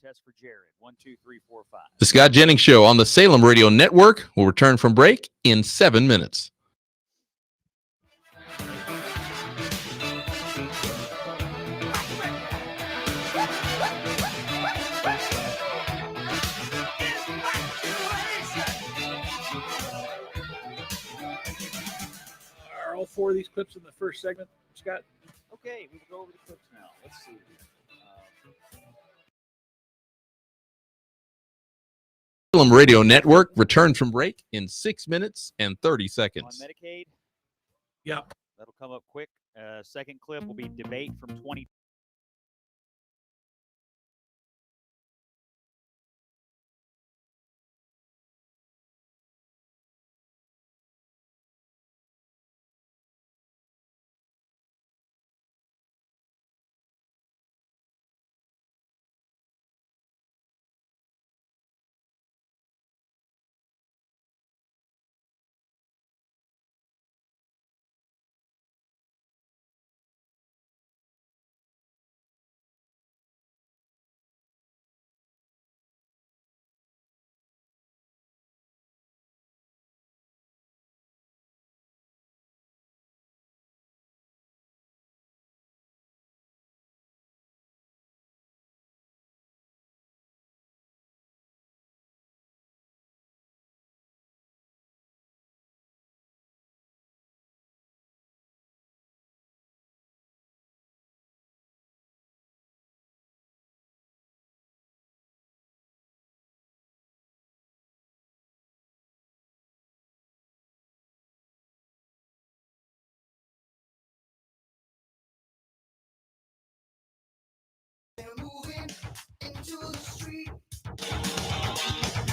Test for Jared. 1, 2, 3, 4, 5. The Scott Jennings Show on the Salem Radio Network will return from break in 7 minutes. Are all four of these clips in the first segment, Scott? Okay, we can go over the clips now. Let's see. Salem Radio Network returns from break in 6 minutes and 30 On seconds. Medicaid, Yep. that'll come up quick. Second clip will be debate from 20.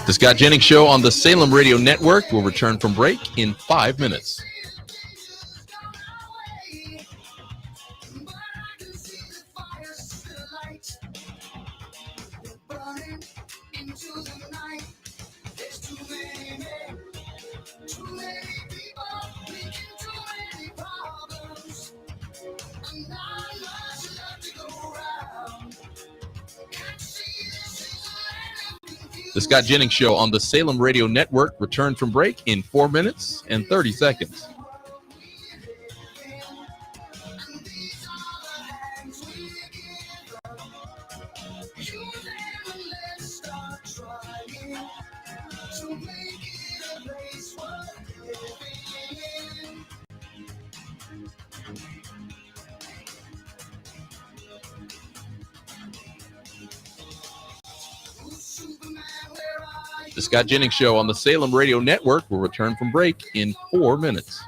The Scott Jennings Show on the Salem Radio Network will return from break in 5 minutes. The Scott Jennings Show on the Salem Radio Network returns from break in 4 minutes and 30 seconds. The Scott Jennings Show on the Salem Radio Network will return from break in 4 minutes.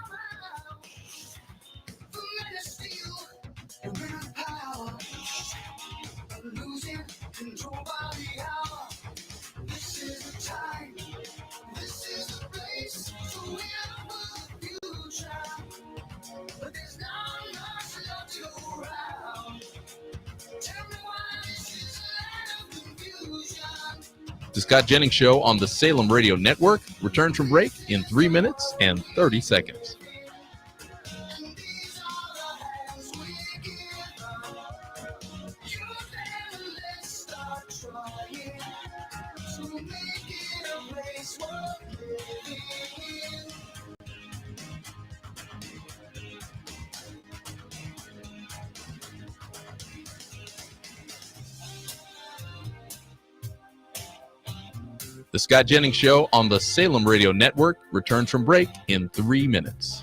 The Scott Jennings Show on the Salem Radio Network returns from break in 3 minutes and 30 seconds. The Scott Jennings Show on the Salem Radio Network returns from break in 3 minutes.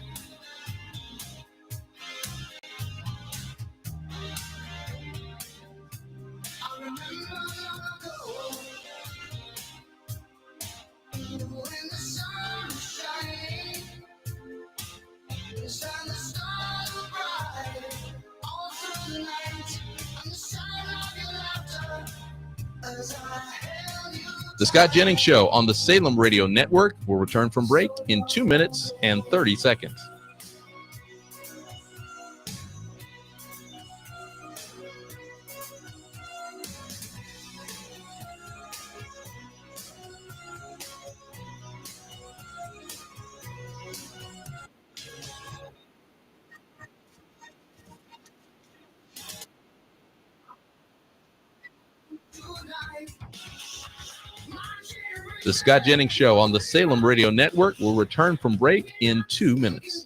The Scott Jennings Show on the Salem Radio Network will return from break in 2 minutes and 30 seconds. The Scott Jennings Show on the Salem Radio Network will return from break in 2 minutes.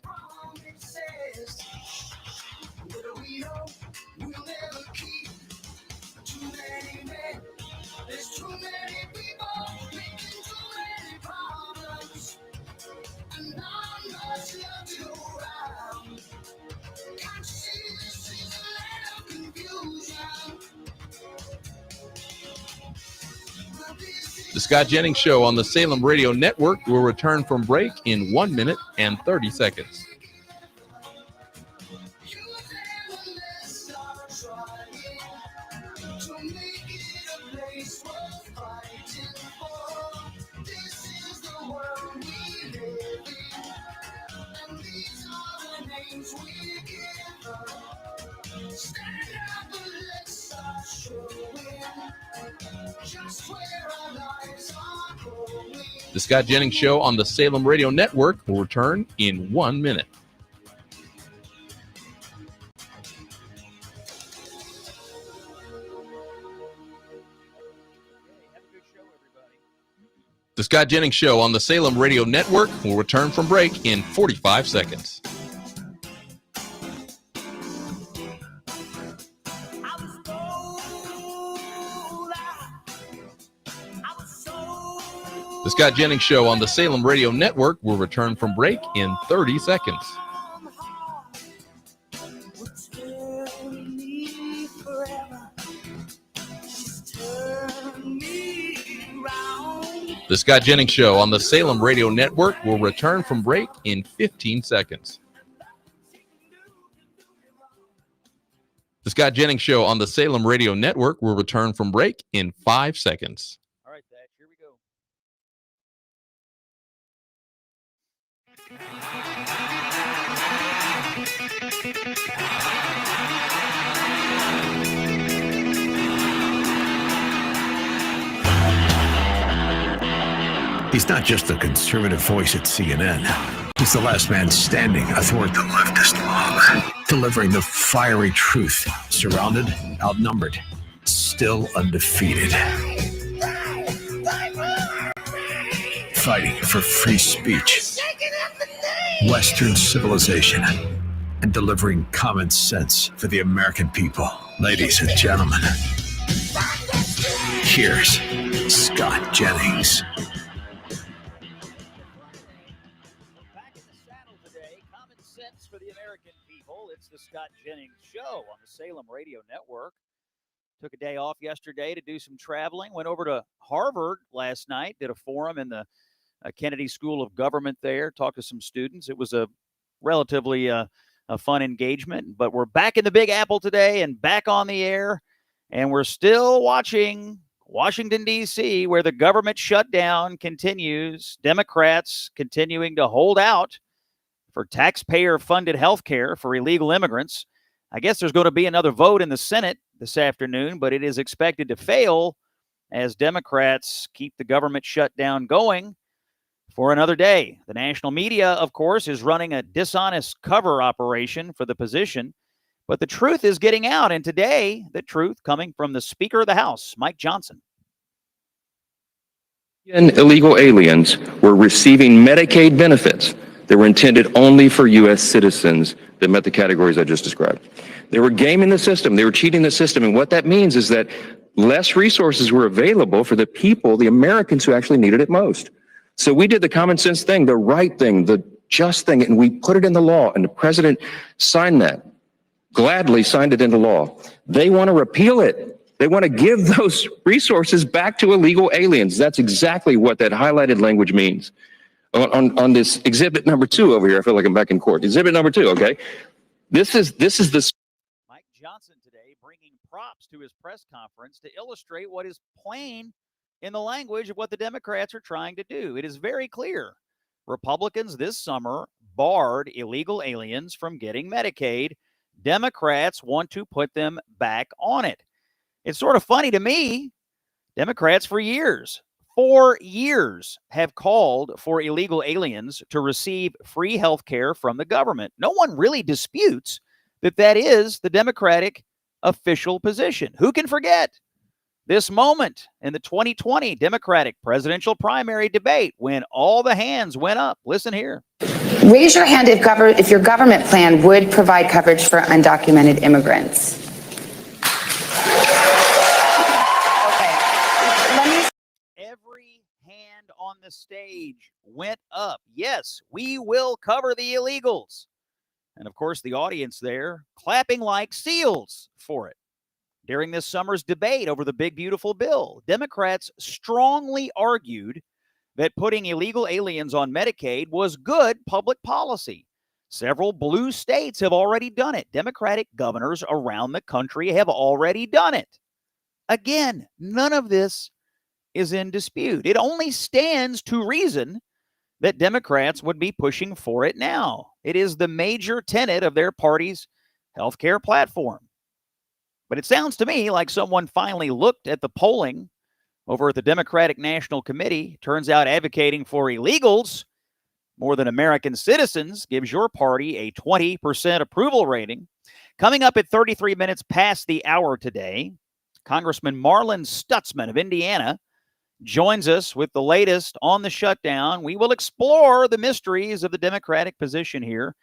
The Scott Jennings Show on the Salem Radio Network will return from break in 1 minute and 30 seconds. The Scott Jennings Show on the Salem Radio Network will return in 1 minute. The Scott Jennings Show on the Salem Radio Network will return from break in 45 seconds. The Scott Jennings Show on the Salem Radio Network will return from break in 30 seconds. The Scott Jennings Show on the Salem Radio Network will return from break in 15 seconds. The Scott Jennings Show on the Salem Radio Network will return from break in 5 seconds. All right, Thatch, here we go. He's not just a conservative voice at CNN. He's the last man standing athwart the leftist mob, delivering the fiery truth, surrounded, outnumbered, still undefeated. Fighting for free speech, Western civilization, and delivering common sense for the American people. Ladies and gentlemen, here's Scott Jennings. For the American people, it's the Scott Jennings Show on the Salem Radio Network. Took a day off yesterday to do some traveling. Went over to Harvard last night, did a forum in the Kennedy School of Government there, talked to some students. It was a relatively a fun engagement, but we're back in the Big Apple today and back on the air, and we're still watching Washington, D.C., where the government shutdown continues. Democrats continuing to hold out for taxpayer-funded health care for illegal immigrants. I guess there's going to be another vote in the Senate this afternoon, but it is expected to fail as Democrats keep the government shutdown going for another day. The national media, of course, is running a dishonest cover operation for the position, but the truth is getting out, and today, the truth coming from the Speaker of the House, Mike Johnson. Illegal aliens were receiving Medicaid benefits that were intended only for U.S. citizens that met the categories I just described. They were gaming the system. They were cheating the system. And what that means is that less resources were available for the people, the Americans who actually needed it most. So we did the common sense thing, the right thing, the just thing, and we put it in the law. And the president signed that, gladly signed it into law. They want to repeal it. They want to give those resources back to illegal aliens. That's exactly what that highlighted language means. On this exhibit number 2 over here, I feel like I'm back in court. Exhibit number 2, okay? This is the Mike Johnson today bringing props to his press conference to illustrate what is plain in the language of what the Democrats are trying to do. It is very clear. Republicans this summer barred illegal aliens from getting Medicaid. Democrats want to put them back on it. It's sort of funny to me. Democrats for years, 4 years, have called for illegal aliens to receive free health care from the government. No one really disputes that that is the Democratic official position. Who can forget this moment in the 2020 Democratic presidential primary debate when all the hands went up. Listen here. Raise your hand if your government plan would provide coverage for undocumented immigrants. Every hand on the stage went up. Yes, we will cover the illegals. And of course, the audience there clapping like seals for it. During this summer's debate over the big, beautiful bill, Democrats strongly argued that putting illegal aliens on Medicaid was good public policy. Several blue states have already done it. Democratic governors around the country have already done it. Again, none of this is in dispute. It only stands to reason that Democrats would be pushing for it now. It is the major tenet of their party's healthcare platform. But it sounds to me like someone finally looked at the polling over at the Democratic National Committee. Turns out advocating for illegals more than American citizens gives your party a 20% approval rating. Coming up at 33 minutes past the hour today, Congressman Marlin Stutzman of Indiana joins us with the latest on the shutdown. We will explore the mysteries of the Democratic position here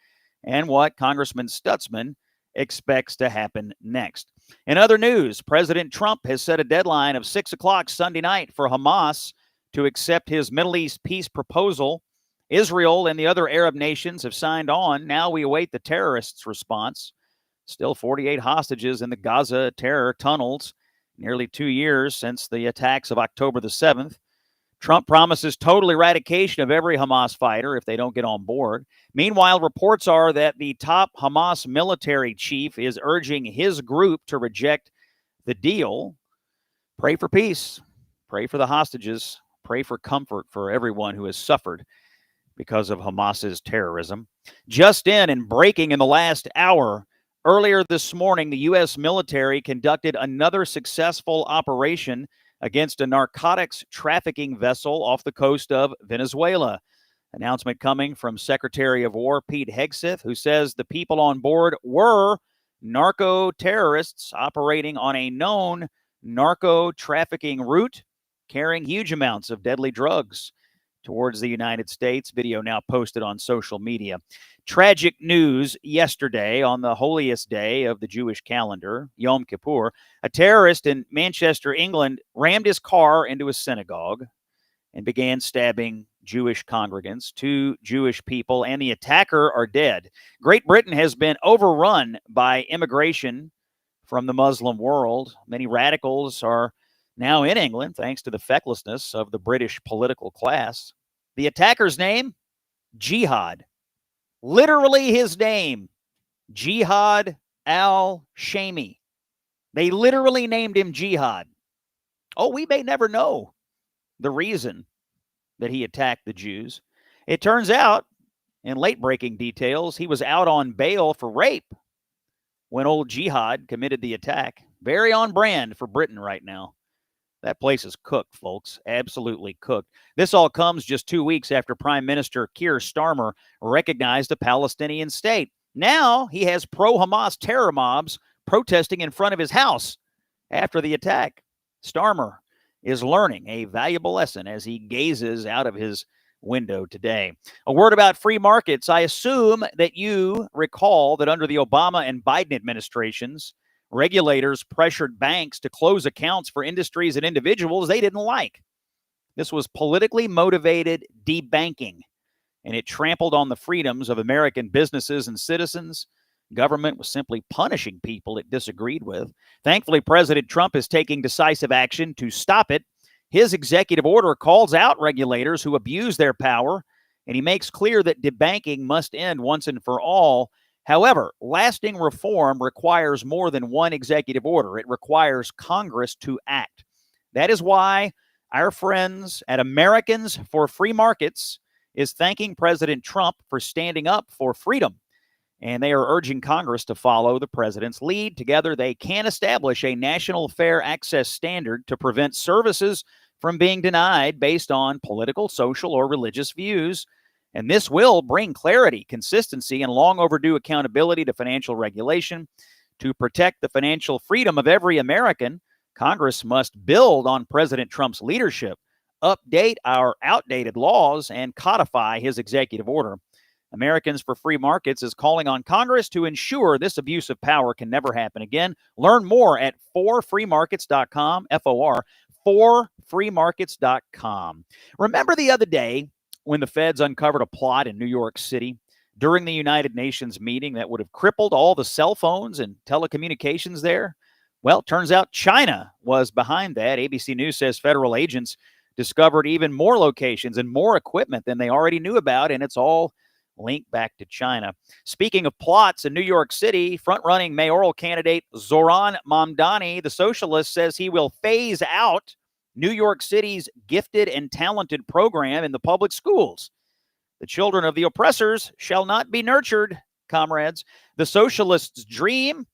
and what Congressman Stutzman expects to happen next. In other news, President Trump has set a deadline of 6 o'clock Sunday night for Hamas to accept his Middle East peace proposal. Israel and the other Arab nations have signed on. Now we await the terrorists' response. Still 48 hostages in the Gaza terror tunnels, nearly 2 years since the attacks of October the 7th. Trump promises total eradication of every Hamas fighter if they don't get on board. Meanwhile, reports are that the top Hamas military chief is urging his group to reject the deal. Pray for peace. Pray for the hostages. Pray for comfort for everyone who has suffered because of Hamas's terrorism. Just in and breaking in the last hour, earlier this morning, the U.S. military conducted another successful operation against a narcotics trafficking vessel off the coast of Venezuela. Announcement coming from Secretary of War Pete Hegseth, who says the people on board were narco-terrorists operating on a known narco-trafficking route, carrying huge amounts of deadly drugs towards the United States. Video now posted on social media. Tragic news yesterday on the holiest day of the Jewish calendar, Yom Kippur. A terrorist in Manchester, England, rammed his car into a synagogue and began stabbing Jewish congregants. 2 Jewish people and the attacker are dead. Great Britain has been overrun by immigration from the Muslim world. Many radicals are now in England thanks to the fecklessness of the British political class. The attacker's name? Jihad. Literally his name, Jihad al-Shami. They literally named him Jihad. Oh, we may never know the reason that he attacked the Jews. It turns out, in late-breaking details, he was out on bail for rape when old Jihad committed the attack. Very on brand for Britain right now. That place is cooked, folks. Absolutely cooked. This all comes just 2 weeks after Prime Minister Keir Starmer recognized a Palestinian state. Now he has pro-Hamas terror mobs protesting in front of his house after the attack. Starmer is learning a valuable lesson as he gazes out of his window today. A word about free markets. I assume that you recall that under the Obama and Biden administrations, regulators pressured banks to close accounts for industries and individuals they didn't like. This was politically motivated debanking, and it trampled on the freedoms of American businesses and citizens. Government was simply punishing people it disagreed with. Thankfully, President Trump is taking decisive action to stop it. His executive order calls out regulators who abuse their power, and he makes clear that debanking must end once and for all. However, lasting reform requires more than one executive order. It requires Congress to act. That is why our friends at Americans for Free Markets is thanking President Trump for standing up for freedom. And they are urging Congress to follow the president's lead. Together, they can establish a national fair access standard to prevent services from being denied based on political, social, or religious views. And this will bring clarity, consistency, and long overdue accountability to financial regulation. To protect the financial freedom of every American, Congress must build on President Trump's leadership, update our outdated laws, and codify his executive order. Americans for Free Markets is calling on Congress to ensure this abuse of power can never happen again. Learn more at forfreemarkets.com, F-O-R, forfreemarkets.com. Remember the other day when the feds uncovered a plot in New York City during the United Nations meeting that would have crippled all the cell phones and telecommunications there? Well, turns out China was behind that. ABC News says federal agents discovered even more locations and more equipment than they already knew about, and it's all linked back to China. Speaking of plots in New York City, front-running mayoral candidate Zoran Mamdani, the socialist, says he will phase out New York City's gifted and talented program in the public schools. The children of the oppressors shall not be nurtured, comrades. The socialist's dream,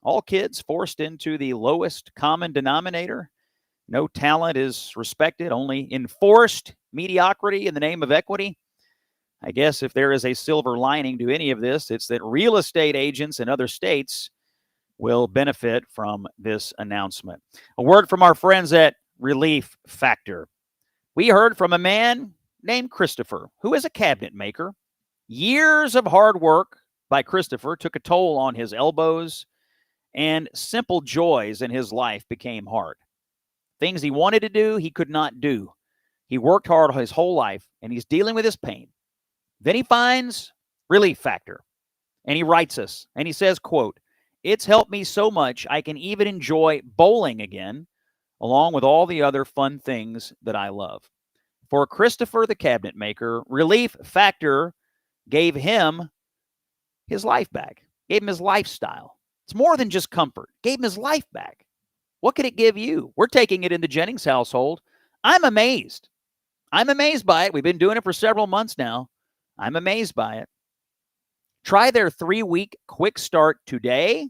all kids forced into the lowest common denominator. No talent is respected, only enforced mediocrity in the name of equity. I guess if there is a silver lining to any of this, it's that real estate agents in other states will benefit from this announcement. A word from our friends at Relief Factor. We heard from a man named Christopher, who is a cabinet maker. Years of hard work by Christopher took a toll on his elbows, and simple joys in his life became hard. Things he wanted to do, he could not do. He worked hard his whole life, and he's dealing with his pain. Then he finds Relief Factor, and he writes us, and he says, quote, "It's helped me so much I can even enjoy bowling again, along with all the other fun things that I love." For Christopher, the cabinet maker, Relief Factor gave him his life back, gave him his lifestyle. It's more than just comfort. Gave him his life back. What could it give you? We're taking it in the Jennings household. I'm amazed. I'm amazed by it. We've been doing it for several months now. I'm amazed by it. Try their 3-week quick start today.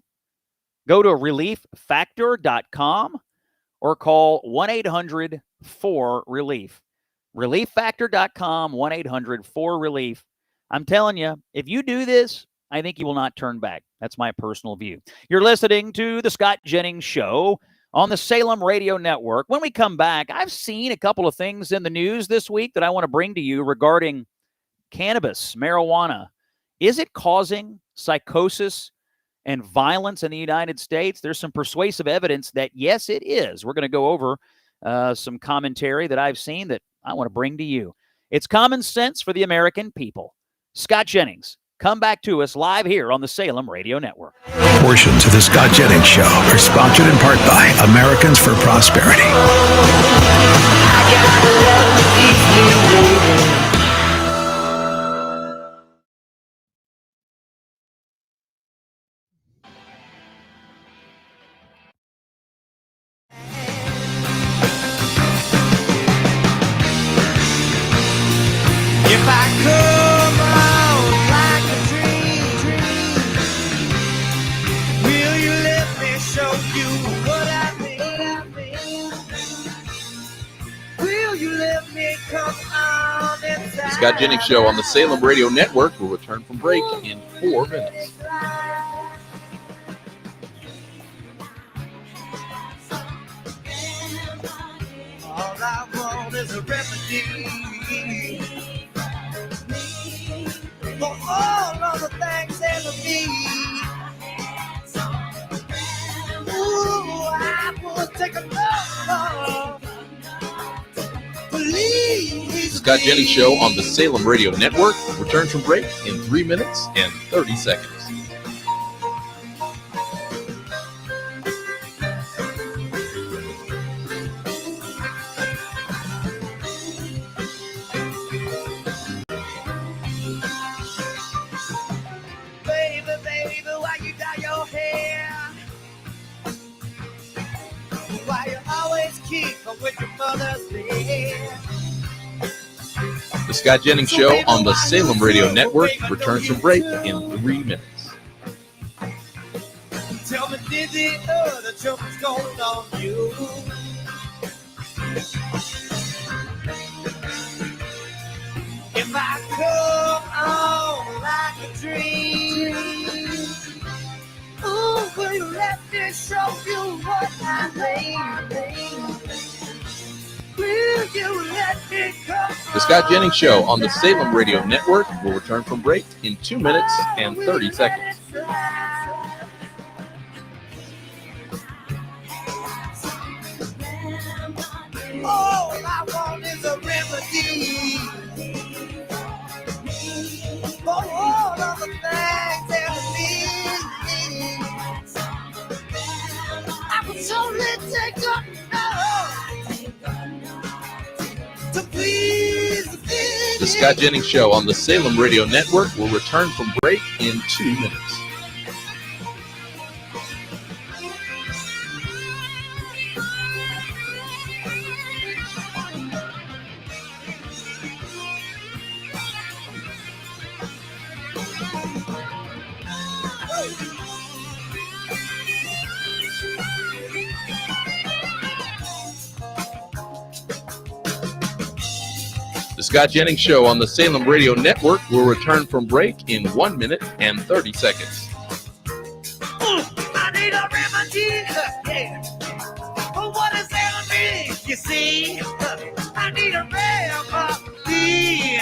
Go to relieffactor.com or call 1-800-4RELIEF. Relieffactor.com, 1-800-4RELIEF. I'm telling you, if you do this, I think you will not turn back. That's my personal view. You're listening to The Scott Jennings Show on the Salem Radio Network. When we come back, I've seen a couple of things in the news this week that I want to bring to you regarding cannabis, marijuana. Is it causing psychosis and violence in the United States? There's some persuasive evidence that, yes, it is. We're going to go over some commentary that I've seen that I want to bring to you. It's common sense for the American people. Scott Jennings. Come back to us live here on the Salem Radio Network. Portions of the Scott Jennings Show are sponsored in part by Americans for Prosperity. If I come on like a dream, will you let me show you what I mean? Will you let me come on inside? The Scott Jennings Show on the Salem Radio Network will return from break in 4 minutes. All I want is a remedy for all of the things in me. Ooh, I would take a love. The Scott Jennings Show on the Salem Radio Network returns from break in 3 minutes and 30 seconds. Baby, why you dye your hair? Why you always keep with your mother's hair? The Scott Jennings Show on the Salem Radio Network returns from break in 3 minutes. Tell me, did the other jumpers going on you? If I come on like a dream, ooh, will Will you let me show you what I mean? Will you let me come? The Scott Jennings Show on the Salem Radio Network will return from break in 2 minutes and 30 seconds. All I want is a remedy for all of the things that me. I would surely take up to please The Scott Jennings Show on the Salem Radio Network will return from break in 2 minutes. The Scott Jennings Show on the Salem Radio Network will return from break in 1 minute and 30 seconds. I need a remedy, yeah. For what is ailing me, you see? I need a remedy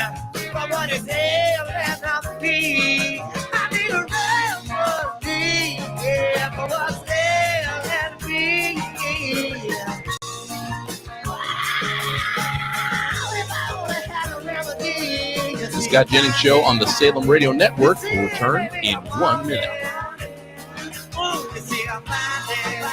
for what is ailing me. I need a remedy, yeah, for what's ailing me. If I only had a remedy, you The see. Scott Jennings Show on the Salem Radio Network will return in 1 minute. Oh, you see, I'm finding.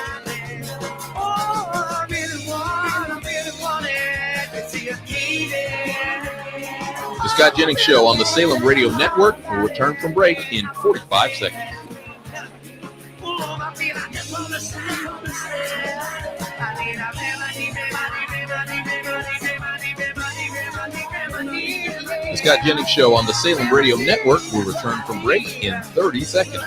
Oh, I really want it. You see, I need it. The Scott Jennings Show on the Salem Radio Network will return from break in 45 seconds. Oh, I feel I just want to say. I need a remedy. The Scott Jennings Show on the Salem Radio Network will return from break in 30 seconds.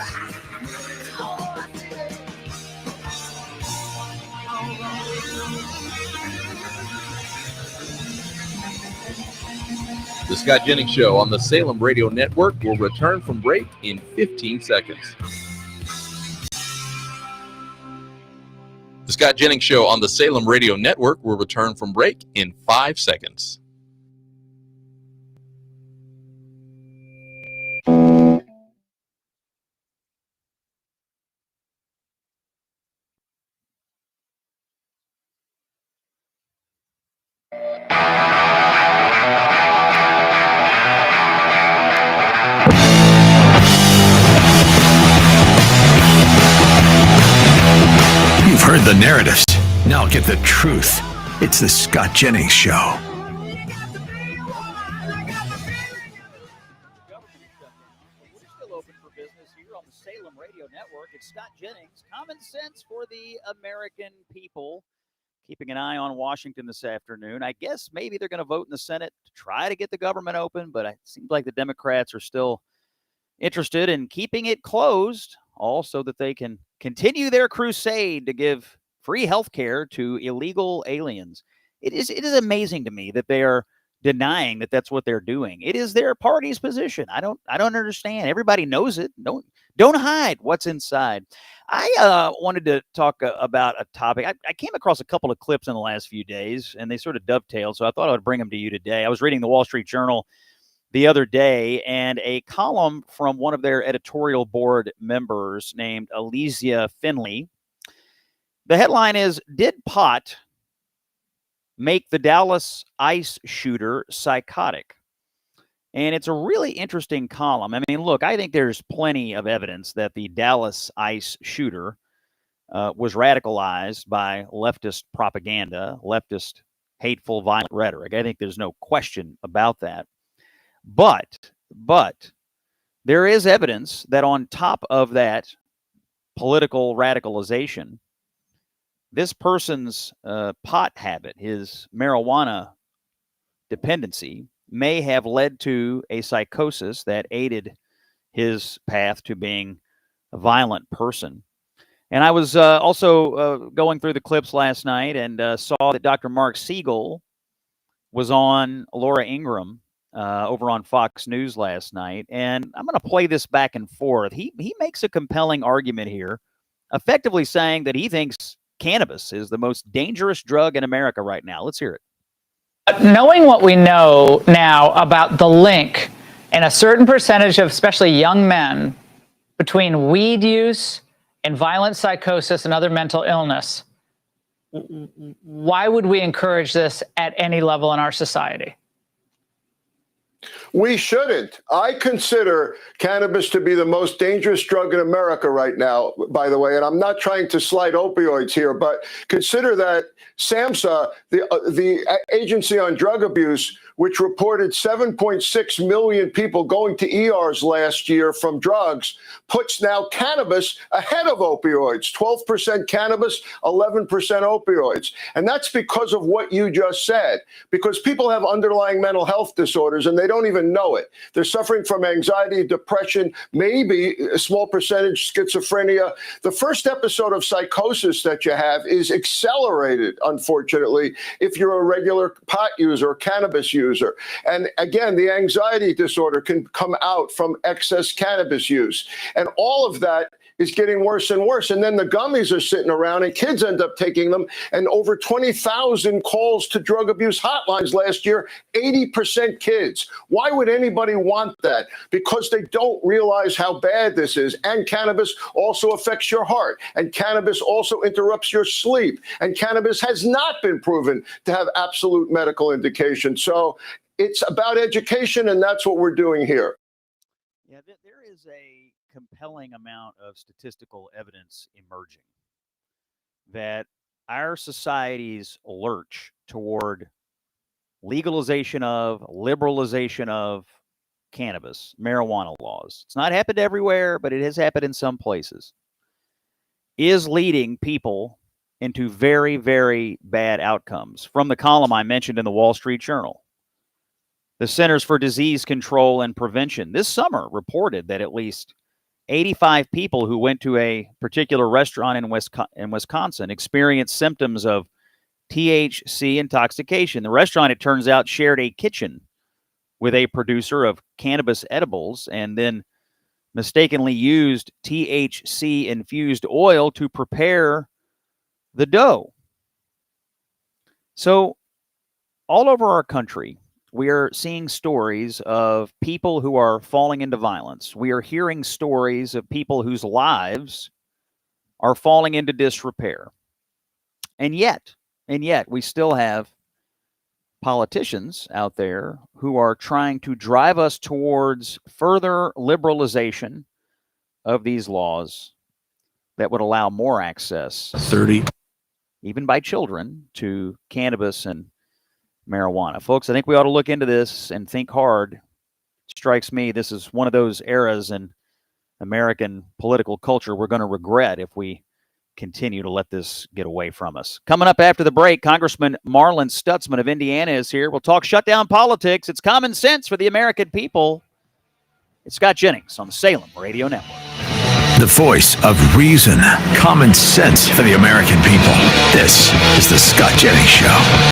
The Scott Jennings Show on the Salem Radio Network will return from break in 15 seconds. The Scott Jennings Show on the Salem Radio Network will return from break in 5 seconds. You've heard the narratives. Now get the truth. It's the Scott Jennings Show. Government shutdown. We're still open for business here on the Salem Radio Network. It's Scott Jennings. Common sense for the American people. Keeping an eye on Washington this afternoon. I guess maybe they're going to vote in the Senate to try to get the government open, but it seems like the Democrats are still interested in keeping it closed, all so that they can continue their crusade to give free health care to illegal aliens. It is amazing to me that they are denying that that's what they're doing. It is their party's position. I don't understand. Everybody knows it. Don't hide what's inside. I wanted to talk about a topic. I came across a couple of clips in the last few days, and they sort of dovetailed, so I thought I would bring them to you today. I was reading the Wall Street Journal the other day, and a column from one of their editorial board members named Elysia Finley. The headline is, "Did pot make the Dallas ICE shooter psychotic?" And it's a really interesting column. I mean, look, I think there's plenty of evidence that the Dallas ICE shooter was radicalized by leftist propaganda, leftist hateful, violent rhetoric. I think there's no question about that. But there is evidence that on top of that political radicalization, this person's pot habit, his marijuana dependency, may have led to a psychosis that aided his path to being a violent person. And I was also going through the clips last night and saw that Dr. Mark Siegel was on Laura Ingraham over on Fox News last night. And I'm going to play this back and forth. He makes a compelling argument here effectively saying that he thinks cannabis is the most dangerous drug in America right now. Let's hear it. Knowing what we know now about the link in a certain percentage of especially young men between weed use and violent psychosis and other mental illness, why would we encourage this at any level in our society? We shouldn't. I consider cannabis to be the most dangerous drug in America right now, by the way, and I'm not trying to slight opioids here, but consider that SAMHSA, the Agency on Drug Abuse, which reported 7.6 million people going to ERs last year from drugs, puts now cannabis ahead of opioids, 12% cannabis, 11% opioids. And that's because of what you just said, because people have underlying mental health disorders and they don't even know it. They're suffering from anxiety, depression, maybe a small percentage schizophrenia. The first episode of psychosis that you have is accelerated, unfortunately, if you're a regular pot user or cannabis user. And again, the anxiety disorder can come out from excess cannabis use. And all of that is getting worse and worse. And then the gummies are sitting around and kids end up taking them. And over 20,000 calls to drug abuse hotlines last year, 80% kids. Why would anybody want that? Because they don't realize how bad this is. And cannabis also affects your heart. And cannabis also interrupts your sleep. And cannabis has not been proven to have absolute medical indication. So it's about education, and that's what we're doing here. Yeah, there is a compelling amount of statistical evidence emerging that our society's lurch toward legalization of, liberalization of cannabis, marijuana laws, it's not happened everywhere, but it has happened in some places, is leading people into very, very bad outcomes. From the column I mentioned in the Wall Street Journal, the Centers for Disease Control and Prevention this summer reported that at least 85 people who went to a particular restaurant in Wisconsin experienced symptoms of THC intoxication. The restaurant, it turns out, shared a kitchen with a producer of cannabis edibles and then mistakenly used THC-infused oil to prepare the dough. So all over our country, we are seeing stories of people who are falling into violence. We are hearing stories of people whose lives are falling into disrepair. And yet, we still have politicians out there who are trying to drive us towards further liberalization of these laws that would allow more access, even by children, to cannabis and marijuana. Folks, I think we ought to look into this and think hard. It strikes me this is one of those eras in American political culture we're going to regret if we continue to let this get away from us. Coming up after the break, Congressman Marlin Stutzman of Indiana is here. We'll talk shutdown politics. It's common sense for the American people. It's Scott Jennings on the Salem Radio Network. The voice of reason, common sense for the American people. This is the Scott Jennings Show.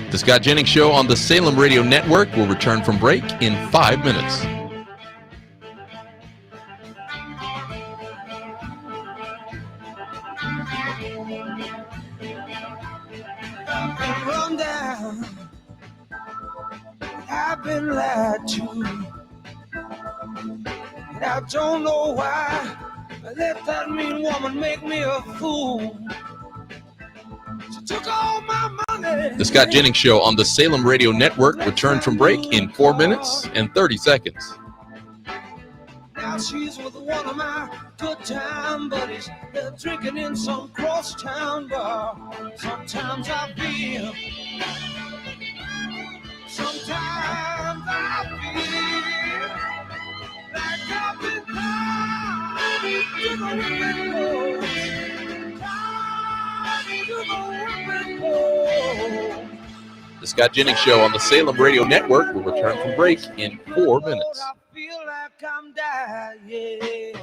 The Scott Jennings Show on the Salem Radio Network will return from break in 5 minutes. Run down. I've been lied to. And I don't know why. I let that mean woman make me a fool. She took all my money. The Scott Jennings Show on the Salem Radio Network returns from break in 4 minutes and 30 seconds. Now she's with one of my good time buddies. They're drinking in some crosstown bar. Sometimes I feel like I've been blind. The Scott Jennings Show on the Salem Radio Network will return from break in 4 minutes. I feel like I'm dying.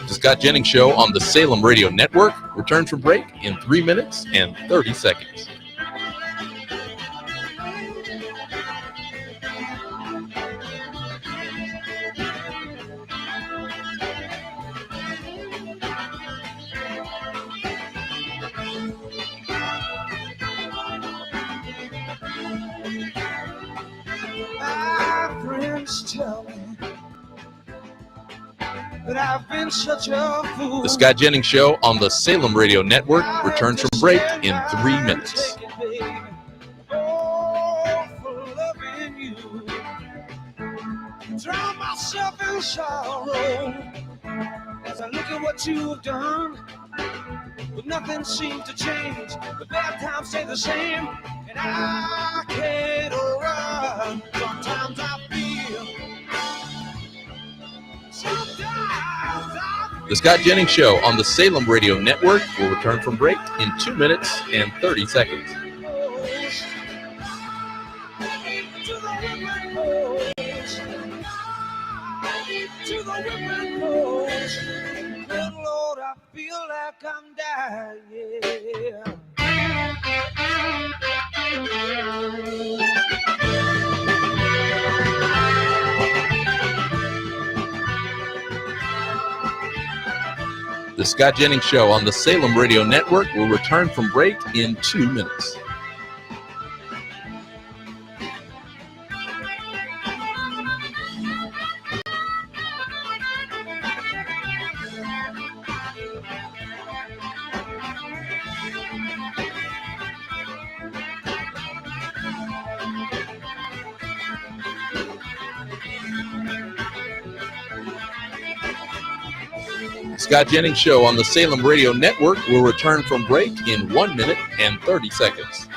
The Scott Jennings Show on the Salem Radio Network returns from break in 3 minutes and 30 seconds. My friends tell me that I've been such a fool. The Scott Jennings Show on the Salem Radio Network returns from break in 3 minutes. Oh, for loving you. Drown myself in sorrow as I look at what you've done. But nothing seems to change. The bad times stay the same, and I can't run. Sometimes I feel. Sometimes I feel. The Scott Jennings Show on the Salem Radio Network will return from break in 2 minutes and 30 seconds. To the whipping post. Good Lord, I feel like I'm dying. The Scott Jennings Show on the Salem Radio Network will return from break in 2 minutes. Scott Jennings Show on the Salem Radio Network will return from break in 1 minute and 30 seconds.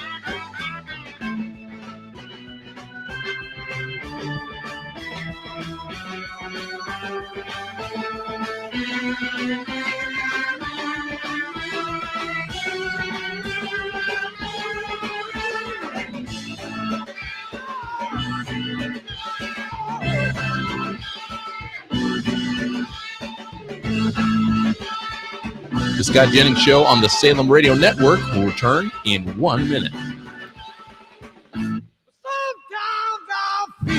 The Scott Jennings Show on the Salem Radio Network will return in 1 minute. Sometimes I feel.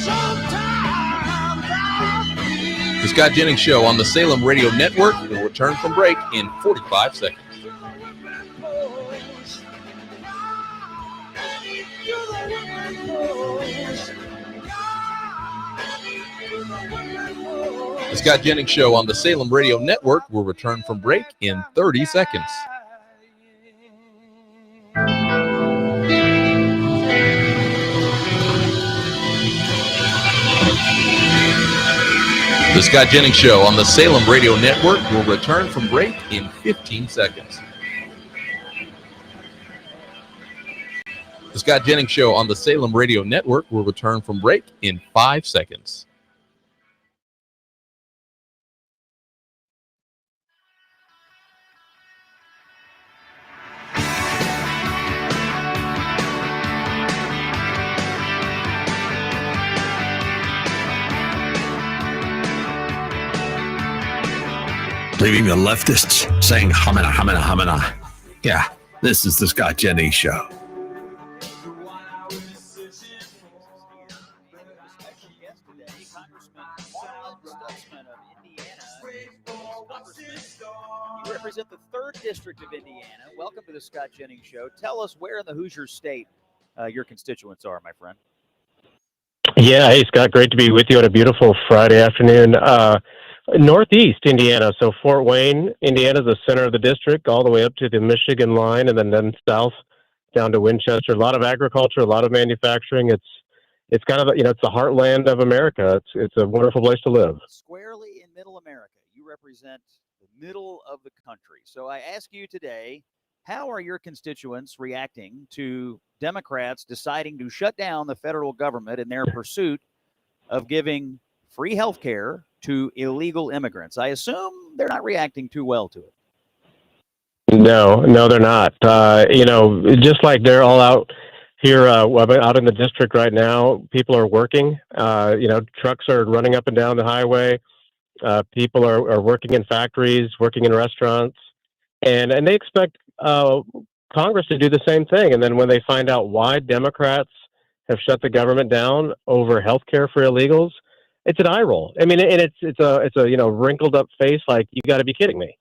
Sometimes I feel. The Scott Jennings Show on the Salem Radio Network will return from break in 45 seconds. The Scott Jennings Show on the Salem Radio Network will return from break in 30 seconds. The Scott Jennings Show on the Salem Radio Network will return from break in 15 seconds. The Scott Jennings Show on the Salem Radio Network will return from break in 5 seconds. Leaving the leftists saying hamina, hamina, hamina. Yeah, this is the Scott Jennings Show. Stutzman of Indiana. You represent the 3rd District of Indiana. Welcome to the Scott Jennings Show. Tell us where in the Hoosier State your constituents are, my friend. Yeah, hey, Scott, great to be with you on a beautiful Friday afternoon. Northeast Indiana, so Fort Wayne, Indiana is the center of the district, all the way up to the Michigan line, and then south down to Winchester. A lot of agriculture, a lot of manufacturing. It's kind of it's the heartland of America. It's a wonderful place to live. Squarely in Middle America, you represent the middle of the country. So I ask you today, how are your constituents reacting to Democrats deciding to shut down the federal government in their pursuit of giving free health care to illegal immigrants? I assume they're not reacting too well to it. No, they're not. Just like they're all out here, out in the district right now, people are working. Trucks are running up and down the highway. People are working in factories, working in restaurants, and they expect Congress to do the same thing. And then when they find out why Democrats have shut the government down over health care for illegals, it's an eye roll. I mean, and it's a wrinkled up face like, you got to be kidding me.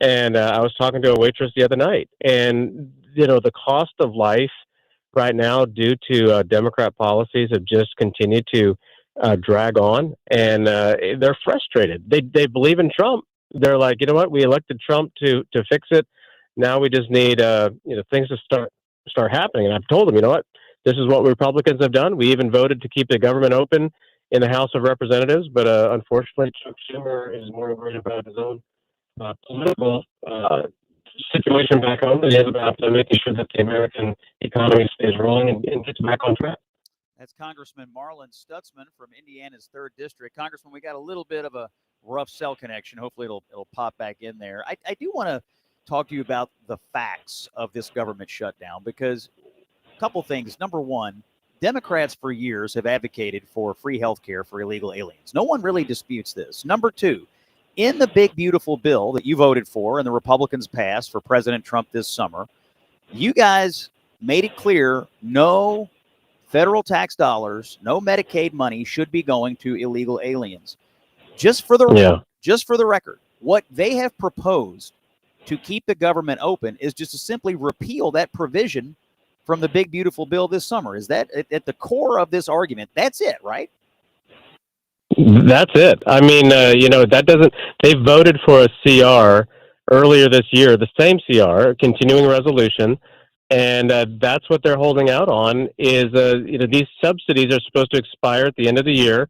And I was talking to a waitress the other night, and the cost of life right now due to Democrat policies have just continued to drag on, and they're frustrated. They believe in Trump. They're like, you know what? We elected Trump to fix it. Now we just need things to start happening. And I've told them, you know what? This is what Republicans have done. We even voted to keep the government open in the House of Representatives, but unfortunately, Chuck Schumer is more worried about his own political situation back home than he is about making sure that the American economy stays rolling and gets back on track. That's Congressman Marlon Stutzman from Indiana's 3rd District. Congressman, we got a little bit of a rough cell connection. Hopefully it'll pop back in there. I do want to talk to you about the facts of this government shutdown, because a couple things. Number one, Democrats for years have advocated for free health care for illegal aliens. No one really disputes this. Number two, in the big, beautiful bill that you voted for and the Republicans passed for President Trump this summer, you guys made it clear no federal tax dollars, no Medicaid money should be going to illegal aliens. Just for the record, what they have proposed to keep the government open is just to simply repeal that provision from the big, beautiful bill this summer. Is that at the core of this argument? That's it, right? That's it. I mean, that doesn't. They voted for a CR earlier this year, the same CR, continuing resolution, and that's what they're holding out on. Is these subsidies are supposed to expire at the end of the year,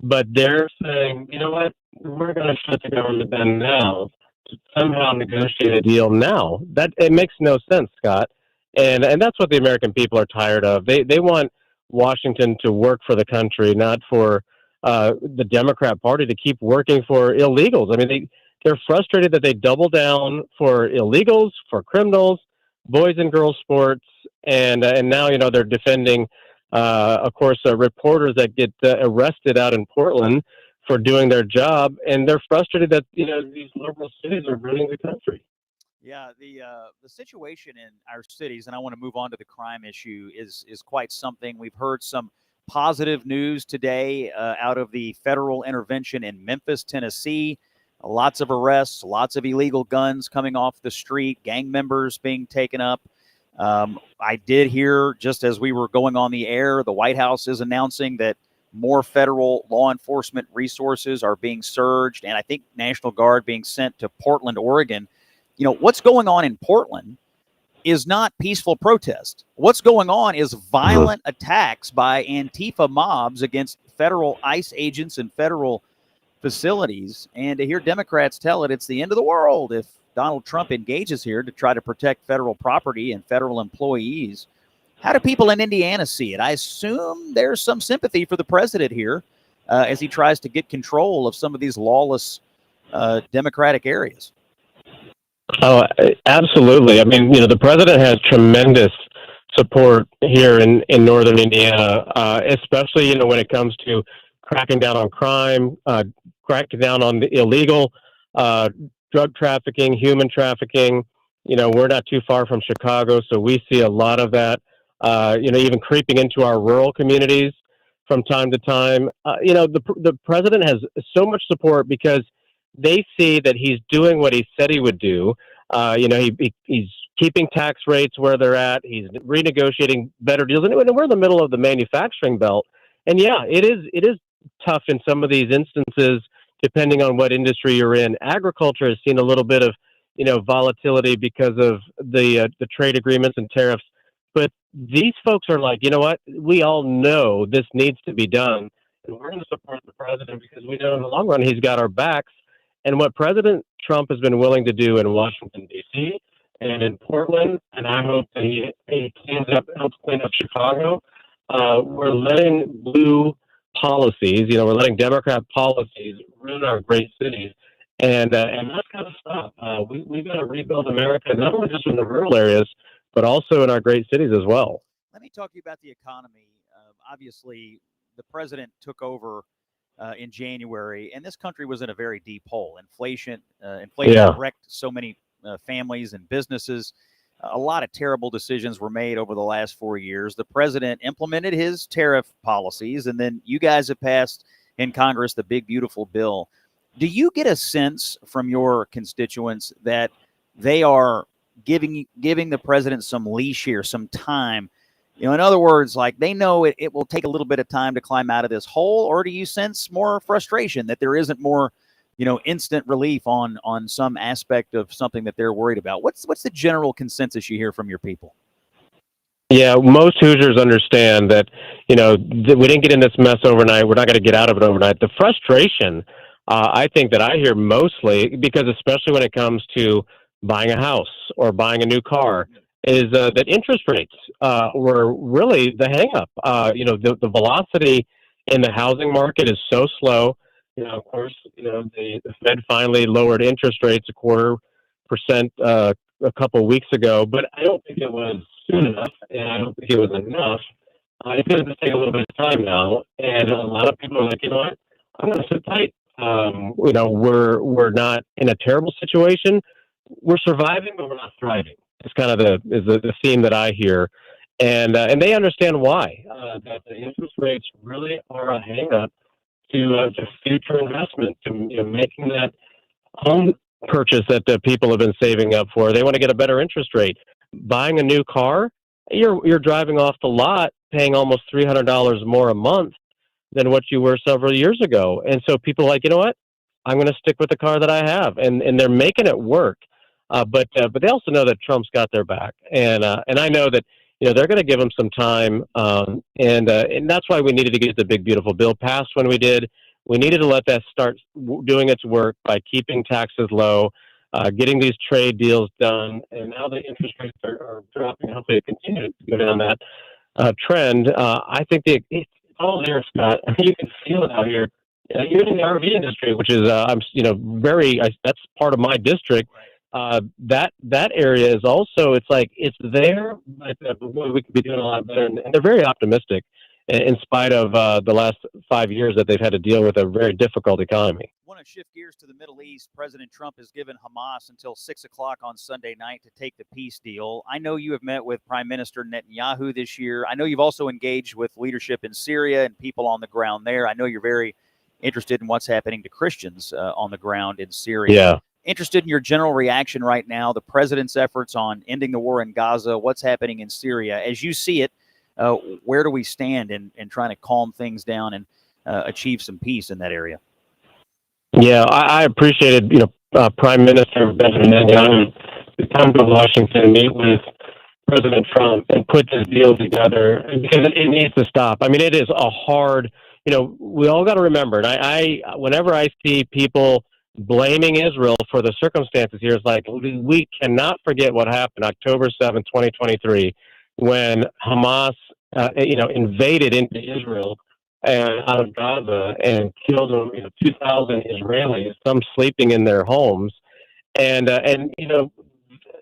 but they're saying, you know what, we're going to shut the government down now to somehow negotiate a deal now. That it makes no sense, Scott, and that's what the American people are tired of. They want Washington to work for the country, not for the Democrat Party to keep working for illegals. I mean, they're frustrated that they double down for illegals, for criminals, boys and girls sports, and now they're defending, of course, reporters that get arrested out in Portland for doing their job, and they're frustrated that these liberal cities are ruining the country. Yeah, the situation in our cities, and I want to move on to the crime issue, is quite something. We've heard some positive news today out of the federal intervention in Memphis, Tennessee. Lots of arrests, lots of illegal guns coming off the street, gang members being taken up. I did hear, just as we were going on the air, the White House is announcing that more federal law enforcement resources are being surged, and I think National Guard being sent to Portland, Oregon. What's going on in Portland is not peaceful protest. What's going on is violent attacks by Antifa mobs against federal ICE agents and federal facilities. And to hear Democrats tell it's the end of the world if Donald Trump engages here to try to protect federal property and federal employees. How do people in Indiana see it? I assume there's some sympathy for the president here as he tries to get control of some of these lawless Democratic areas. Oh, absolutely. I mean, the president has tremendous support here in northern Indiana, especially, when it comes to cracking down on crime, cracking down on the illegal drug trafficking, human trafficking. We're not too far from Chicago, so we see a lot of that, even creeping into our rural communities from time to time. The president has so much support because they see that he's doing what he said he would do. He's keeping tax rates where they're at. He's renegotiating better deals. And we're in the middle of the manufacturing belt. And yeah, it is tough in some of these instances, depending on what industry you're in. Agriculture has seen a little bit of, volatility because of the trade agreements and tariffs. these folks are like, you know what? We all know this needs to be done, and we're going to support the president because we know in the long run he's got our backs. And what President Trump has been willing to do in Washington, D.C., and in Portland, and I hope that he helps clean up Chicago, we're letting blue policies, we're letting Democrat policies ruin our great cities. And that's got to stop. We've got to rebuild America, not only just in the rural areas, but also in our great cities as well. Let me talk to you about the economy. Obviously, the president took over in January, and this country was in a very deep hole. Inflation wrecked so many families and businesses. A lot of terrible decisions were made over the last 4 years. The president implemented his tariff policies, and then you guys have passed in Congress the big, beautiful bill. Do you get a sense from your constituents that they are giving the president some leash here, some time? In other words, like they know it will take a little bit of time to climb out of this hole, or do you sense more frustration that there isn't more, instant relief on some aspect of something that they're worried about? What's the general consensus you hear from your people? Yeah, most Hoosiers understand that, we didn't get in this mess overnight. We're not going to get out of it overnight. The frustration, I think that I hear mostly, because especially when it comes to buying a house or buying a new car, is that interest rates were really the hang-up. The velocity in the housing market is so slow. Of course, the Fed finally lowered interest rates 0.25% a couple of weeks ago, but I don't think it was soon enough, and I don't think it was enough. It's going to take a little bit of time now, and a lot of people are like, you know what, I'm going to sit tight. We're not in a terrible situation. We're surviving, but we're not thriving. It's kind of the theme that I hear, and they understand why that the interest rates really are a hang-up to future investment, to making that home purchase that the people have been saving up for. They want to get a better interest rate. Buying a new car, you're driving off the lot paying almost $300 more a month than what you were several years ago. And so people are like, you know what? I'm going to stick with the car that I have, and they're making it work. But they also know that Trump's got their back, and I know that they're going to give him some time, and that's why we needed to get the big beautiful bill passed when we did. We needed to let that start doing its work by keeping taxes low, getting these trade deals done, and now the interest rates are dropping. Hopefully, it continues to go down that trend. I think it's all there, Scott. You can feel it out here. Even in the RV industry, which is that's part of my district. That area is also, it's there, but we could be doing a lot better. And they're very optimistic in spite of the last 5 years that they've had to deal with a very difficult economy. I want to shift gears to the Middle East. President Trump has given Hamas until 6 o'clock on Sunday night to take the peace deal. I know you have met with Prime Minister Netanyahu this year. I know you've also engaged with leadership in Syria and people on the ground there. I know you're very interested in what's happening to Christians on the ground in Syria. Yeah. Interested in your general reaction right now, the president's efforts on ending the war in Gaza, what's happening in Syria. As you see it, where do we stand in trying to calm things down and achieve some peace in that area? Yeah, I appreciated, Prime Minister Benjamin Netanyahu to come to Washington and meet with President Trump and put this deal together, because it needs to stop. I mean, it is a hard, we all got to remember, and whenever I see people blaming Israel for the circumstances here, is like, we cannot forget what happened October 7th, 2023, when Hamas, invaded into Israel and out of Gaza and killed 2,000 Israelis, some sleeping in their homes. And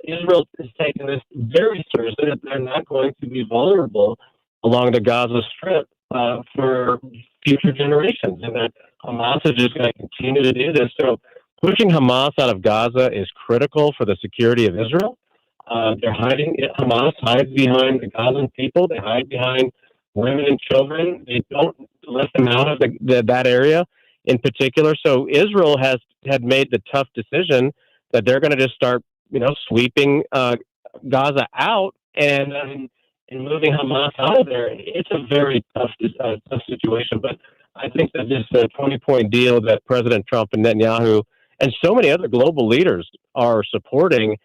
Israel is taking this very seriously, that they're not going to be vulnerable along the Gaza Strip for future generations, and that Hamas is just going to continue to do this. So pushing Hamas out of Gaza is critical for the security of Israel. Hamas hides behind the Gazan people. They hide behind women and children. They don't let them out of that area in particular. So Israel had made the tough decision that they're going to just start, sweeping Gaza out and moving Hamas out of there. It's a very tough situation. But I think that this 20-point deal that President Trump and Netanyahu and so many other global leaders are supporting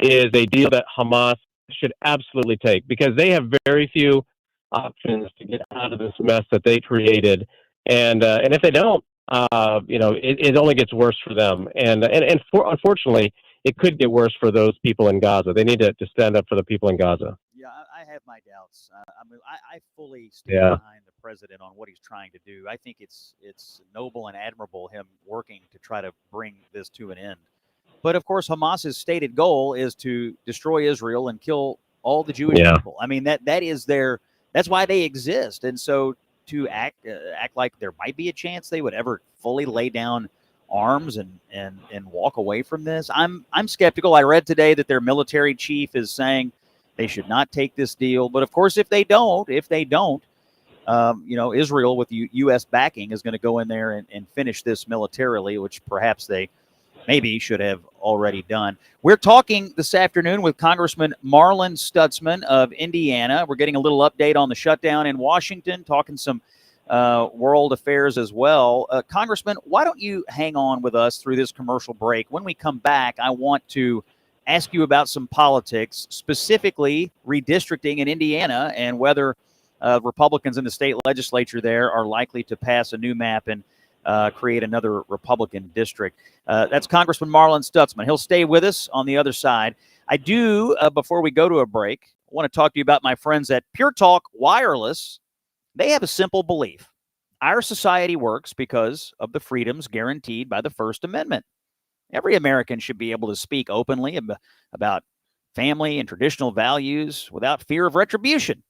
is a deal that Hamas should absolutely take, because they have very few options to get out of this mess that they created. And if they don't, it only gets worse for them. Unfortunately, it could get worse for those people in Gaza. They need to stand up for the people in Gaza. Yeah, I have my doubts. I fully stand behind the president on what he's trying to do. I think it's noble and admirable him working to try to bring this to an end. But of course, Hamas's stated goal is to destroy Israel and kill all the Jewish people. I mean, that's why they exist. And so to act like there might be a chance they would ever fully lay down arms and walk away from this, I'm skeptical. I read today that their military chief is saying they should not take this deal. But of course, if they don't, Israel with U.S. backing is going to go in there and finish this militarily, which perhaps they maybe should have already done. We're talking this afternoon with Congressman Marlin Stutzman of Indiana. We're getting a little update on the shutdown in Washington, talking some world affairs as well. Congressman, why don't you hang on with us through this commercial break? When we come back, I want to ask you about some politics, specifically redistricting in Indiana and whether Republicans in the state legislature there are likely to pass a new map and create another Republican district. That's Congressman Marlin Stutzman. He'll stay with us on the other side. I do, before we go to a break, I want to talk to you about my friends at Pure Talk Wireless. They have a simple belief. Our society works because of the freedoms guaranteed by the First Amendment. Every American should be able to speak openly about family and traditional values without fear of retribution.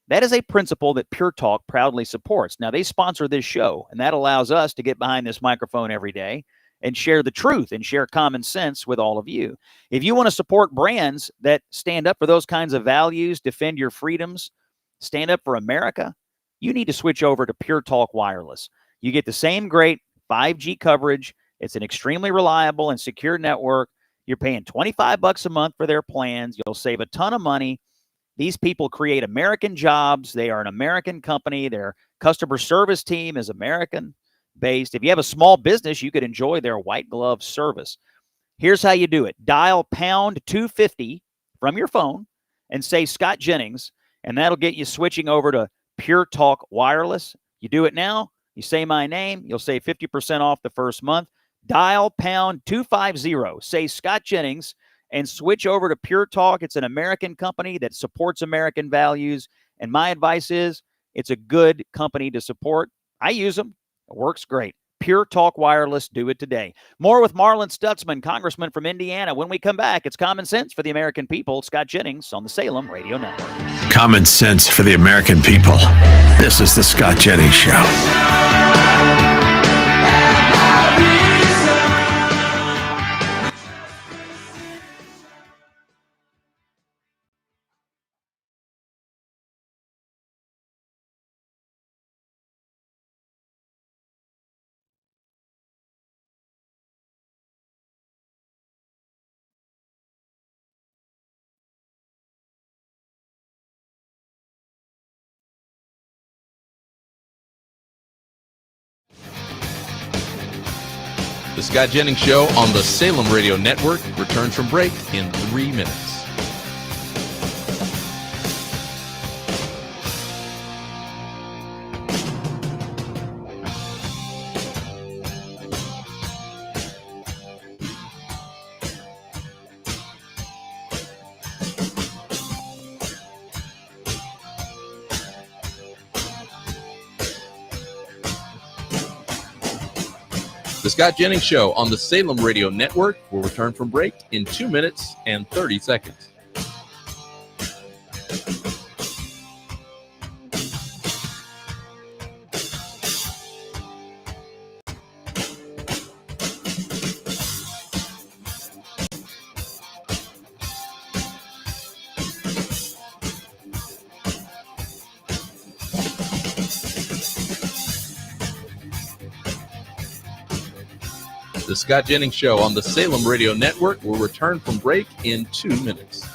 That is a principle that Pure Talk proudly supports. Now, they sponsor this show, and that allows us to get behind this microphone every day and share the truth and share common sense with all of you. If you want to support brands that stand up for those kinds of values, defend your freedoms, stand up for America, you need to switch over to Pure Talk Wireless. You get the same great 5G coverage. It's an extremely reliable and secure network. You're paying $25 a month for their plans. You'll save a ton of money. These people create American jobs. They are an American company. Their customer service team is American-based. If you have a small business, you could enjoy their white glove service. Here's how you do it. Dial pound 250 from your phone and say Scott Jennings, and that'll get you switching over to Pure Talk Wireless. You do it now. You say my name. You'll save 50% off the first month. Dial pound 250. Say Scott Jennings and switch over to Pure Talk. It's an American company that supports American values. And my advice is it's a good company to support. I use them. It works great. Pure Talk Wireless. Do it today. More with Marlin Stutzman, Congressman from Indiana. When we come back, it's Common Sense for the American People. Scott Jennings on the Salem Radio Network. Common sense for the American people. This is the Scott Jennings Show. The Scott Jennings Show on the Salem Radio Network returns from break in 3 minutes. The Scott Jennings Show on the Salem Radio Network will return from break in 2 minutes and 30 seconds. The Scott Jennings Show on the Salem Radio Network will return from break in 2 minutes.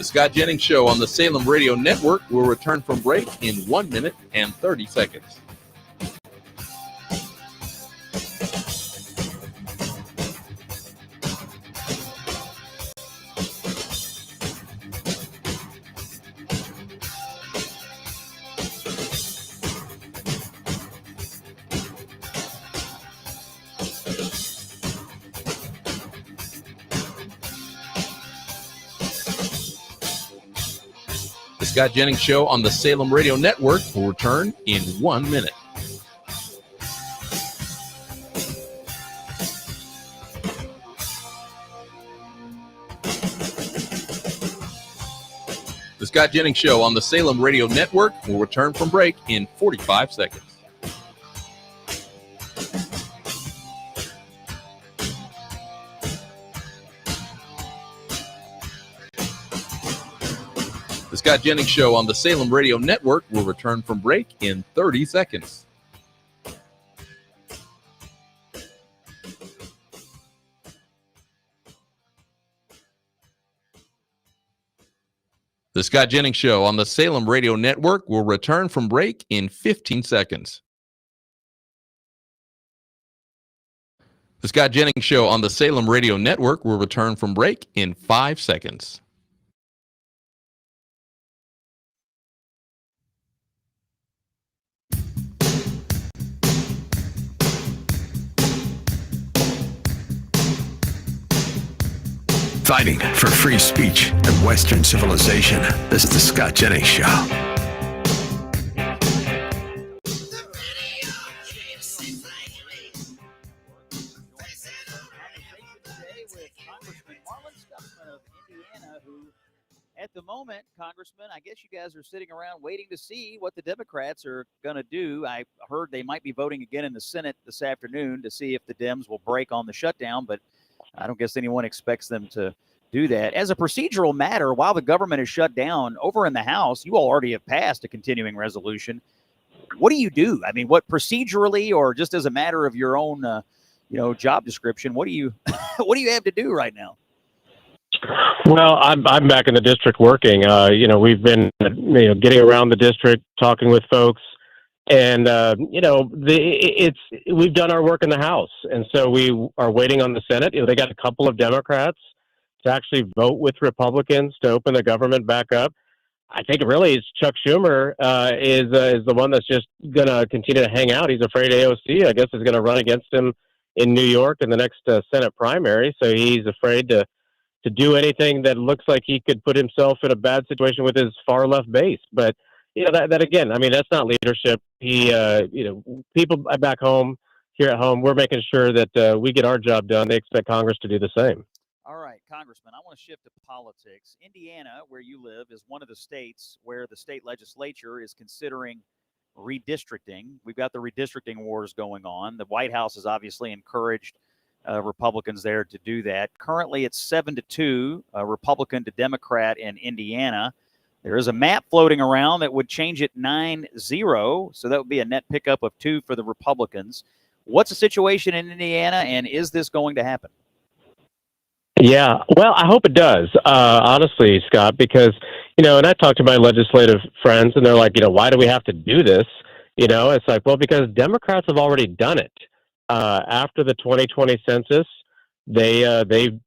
Scott Jennings Show on the Salem Radio Network will return from break in 1 minute and 30 seconds. The Scott Jennings Show on the Salem Radio Network will return in 1 minute. The Scott Jennings Show on the Salem Radio Network will return from break in 45 seconds. The Scott Jennings Show on the Salem Radio Network will return from break in 30 seconds. The Scott Jennings Show on the Salem Radio Network will return from break in 15 seconds. The Scott Jennings Show on the Salem Radio Network will return from break in 5 seconds. Fighting for free speech and Western civilization. This is the Scott Jennings Show. At the moment, Congressman, I guess you guys are sitting around waiting to see what the Democrats are going to do. I heard they might be voting again in the Senate this afternoon to see if the Dems will break on the shutdown, but I don't guess anyone expects them to do that. As a procedural matter, while the government is shut down, over in the House, you all already have passed a continuing resolution. What do you do? I mean, what procedurally or just as a matter of your own, job description, what do you have to do right now? Well, I'm back in the district working. We've been getting around the district, talking with folks, and we've done our work in the House, and so we are waiting on the Senate. They got a couple of Democrats to actually vote with Republicans to open the government back up. I think really it's Chuck Schumer is the one that's just going to continue to hang out. He's afraid AOC, I guess, is going to run against him in New York in the next Senate primary, so he's afraid to do anything that looks like he could put himself in a bad situation with his far left base. But that again, I mean, that's not leadership. People back home, here at home, we're making sure that we get our job done. They expect Congress to do the same. All right, Congressman, I want to shift to politics. Indiana, where you live, is one of the states where the state legislature is considering redistricting. We've got the redistricting wars going on. The White House has obviously encouraged Republicans there to do that. Currently, it's 7-2, Republican to Democrat in Indiana. There is a map floating around that would change it 9-0, so that would be a net pickup of 2 for the Republicans. What's the situation in Indiana, and is this going to happen? Yeah, well, I hope it does, honestly, Scott, because, and I talk to my legislative friends, and they're like, why do we have to do this? It's like, well, because Democrats have already done it. After the 2020 census, they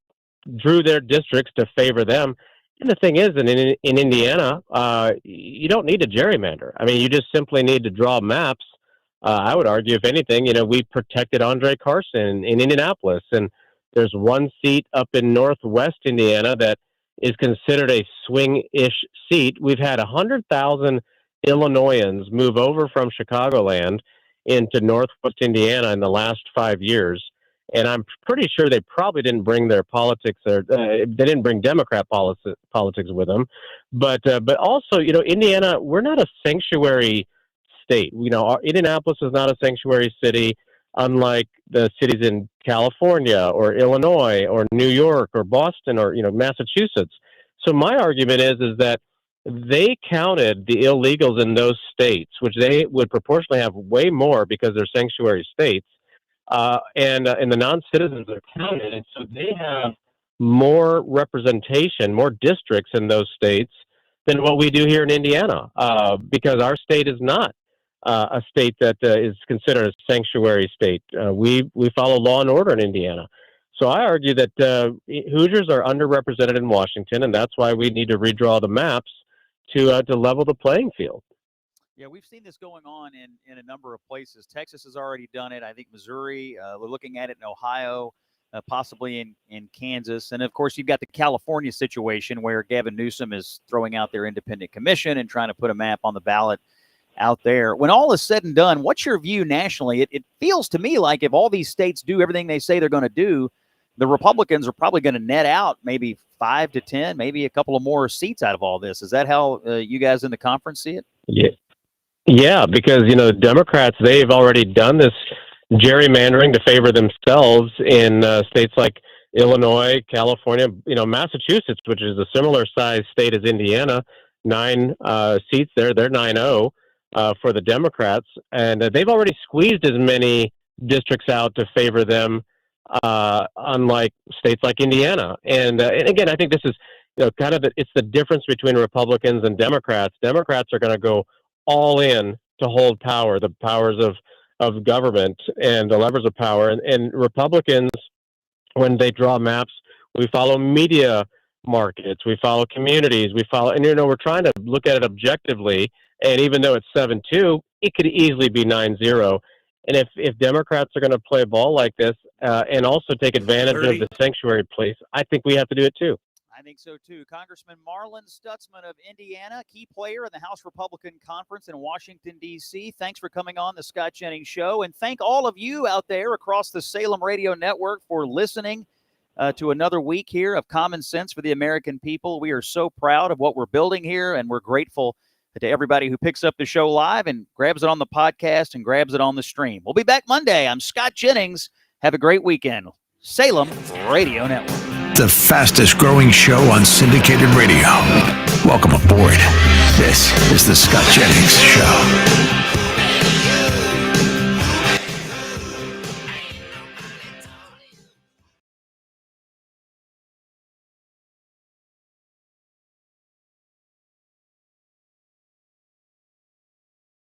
drew their districts to favor them. And the thing is, in Indiana, you don't need a gerrymander. I mean, you just simply need to draw maps. I would argue, if anything, we protected Andre Carson in Indianapolis, and there's one seat up in Northwest Indiana that is considered a swing-ish seat. We've had 100,000 Illinoisans move over from Chicagoland into Northwest Indiana in the last 5 years. And I'm pretty sure they probably didn't bring their politics there. They didn't bring Democrat politics with them. But also, Indiana, we're not a sanctuary state. Indianapolis is not a sanctuary city, unlike the cities in California or Illinois or New York or Boston or, Massachusetts. So my argument is that they counted the illegals in those states, which they would proportionally have way more because they're sanctuary states, and the non-citizens are counted. And so they have more representation, more districts in those states than what we do here in Indiana, because our state is not a state that is considered a sanctuary state. We follow law and order in Indiana. So I argue that Hoosiers are underrepresented in Washington, and that's why we need to redraw the maps to level the playing field. Yeah, we've seen this going on in a number of places. Texas has already done it. I think Missouri, we're looking at it in Ohio, possibly in Kansas. And, of course, you've got the California situation where Gavin Newsom is throwing out their independent commission and trying to put a map on the ballot out there. When all is said and done, what's your view nationally? It feels to me like if all these states do everything they say they're going to do, the Republicans are probably going to net out maybe 5 to 10, maybe a couple of more seats out of all this. Is that how you guys in the conference see it? Yeah, because, Democrats, they've already done this gerrymandering to favor themselves in states like Illinois, California, Massachusetts, which is a similar size state as Indiana, 9 seats there. They're 9-0 for the Democrats. And they've already squeezed as many districts out to favor them, unlike states like Indiana. And again, I think this is it's the difference between Republicans and Democrats. Democrats are going to go all in to hold power, the powers of government and the levers of power. And Republicans, when they draw maps, we follow media markets, we follow communities, and we're trying to look at it objectively. And even though it's 7-2, it could easily be 9-0. And if Democrats are going to play ball like this and also take advantage of the sanctuary place, I think we have to do it too. I think so, too. Congressman Marlin Stutzman of Indiana, key player in the House Republican Conference in Washington, D.C. Thanks for coming on the Scott Jennings Show. And thank all of you out there across the Salem Radio Network for listening to another week here of Common Sense for the American People. We are so proud of what we're building here, and we're grateful to everybody who picks up the show live and grabs it on the podcast and grabs it on the stream. We'll be back Monday. I'm Scott Jennings. Have a great weekend. Salem Radio Network. The fastest growing show on syndicated radio. Welcome aboard. This is the Scott Jennings Show.